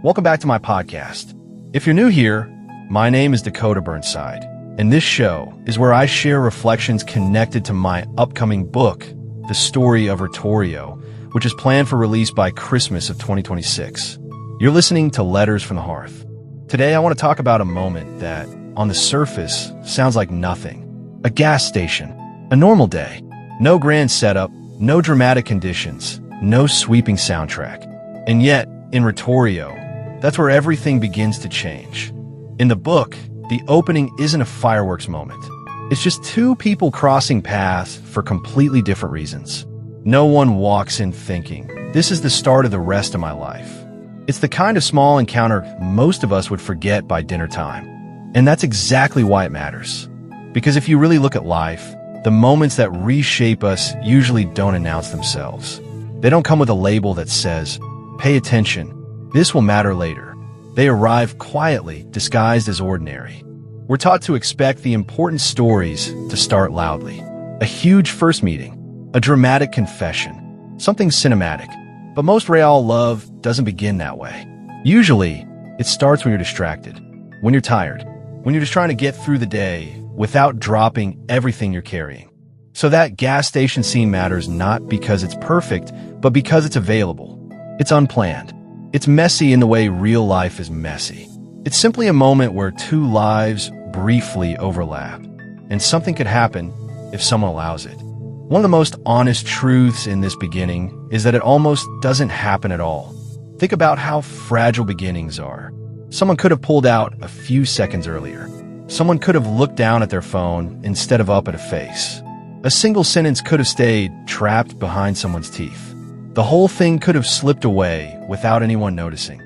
Welcome back to my podcast. If you're new here, my name is Dakota Burnside, and this show is where I share reflections connected to my upcoming book, The Story of Ritoreo, which is planned for release by Christmas of 2026. You're listening to Letters from the Hearth. Today, I want to talk about a moment that, on the surface, sounds like nothing. A gas station. A normal day. No grand setup, no dramatic conditions, no sweeping soundtrack. And yet, in Ritoreo, that's where everything begins to change. In the book, the opening isn't a fireworks moment. It's just two people crossing paths for completely different reasons. No one walks in thinking, this is the start of the rest of my life. It's the kind of small encounter most of us would forget by dinner time. And that's exactly why it matters. Because if you really look at life, the moments that reshape us usually don't announce themselves. They don't come with a label that says, pay attention, this will matter later. They arrive quietly, disguised as ordinary. We're taught to expect the important stories to start loudly. A huge first meeting, a dramatic confession, something cinematic. But most real love doesn't begin that way. Usually, it starts when you're distracted, when you're tired, when you're just trying to get through the day without dropping everything you're carrying. So that gas station scene matters not because it's perfect, but because it's available. It's unplanned. It's messy in the way real life is messy. It's simply a moment where two lives briefly overlap, and something could happen if someone allows it. One of the most honest truths in this beginning is that it almost doesn't happen at all. Think about how fragile beginnings are. Someone could have pulled out a few seconds earlier. Someone could have looked down at their phone instead of up at a face. A single sentence could have stayed trapped behind someone's teeth. The whole thing could have slipped away without anyone noticing.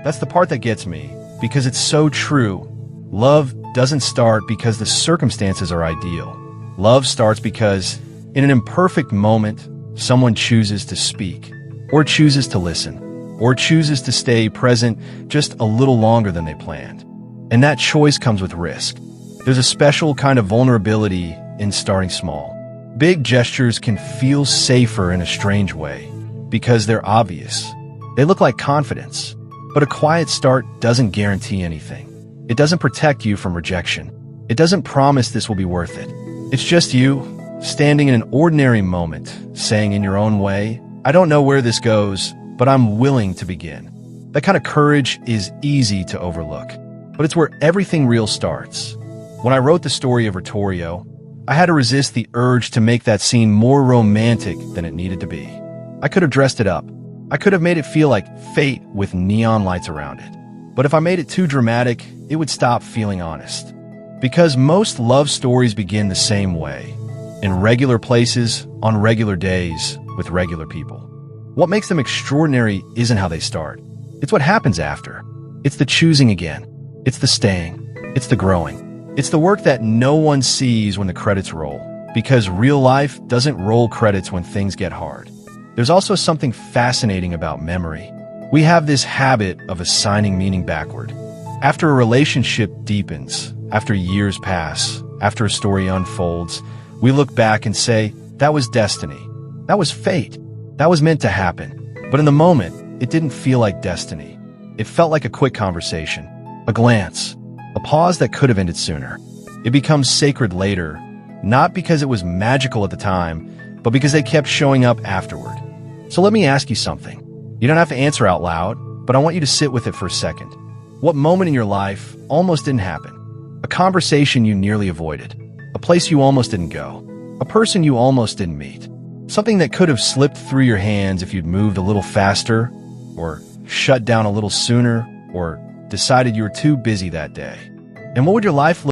That's the part that gets me, because it's so true. Love doesn't start because the circumstances are ideal. Love starts because, in an imperfect moment, someone chooses to speak, or chooses to listen, or chooses to stay present just a little longer than they planned. And that choice comes with risk. There's a special kind of vulnerability in starting small. Big gestures can feel safer in a strange way because they're obvious. They look like confidence. But a quiet start doesn't guarantee anything. It doesn't protect you from rejection. It doesn't promise this will be worth it. It's just you, standing in an ordinary moment, saying in your own way, I don't know where this goes, but I'm willing to begin. That kind of courage is easy to overlook. But it's where everything real starts. When I wrote the story of Ritoreo, I had to resist the urge to make that scene more romantic than it needed to be. I could have dressed it up. I could have made it feel like fate with neon lights around it. But if I made it too dramatic, it would stop feeling honest. Because most love stories begin the same way, in regular places, on regular days, with regular people. What makes them extraordinary isn't how they start. It's what happens after. It's the choosing again. It's the staying. It's the growing. It's the work that no one sees when the credits roll, because real life doesn't roll credits when things get hard. There's also something fascinating about memory. We have this habit of assigning meaning backward. After a relationship deepens, after years pass, after a story unfolds, we look back and say, that was destiny. That was fate. That was meant to happen. But in the moment, it didn't feel like destiny. It felt like a quick conversation. A glance, a pause that could have ended sooner. It becomes sacred later, not because it was magical at the time, but because they kept showing up afterward. So let me ask you something. You don't have to answer out loud, but I want you to sit with it for a second. What moment in your life almost didn't happen? A conversation you nearly avoided. A place you almost didn't go. A person you almost didn't meet. Something that could have slipped through your hands if you'd moved a little faster, or shut down a little sooner, or decided you were too busy that day. And what would your life look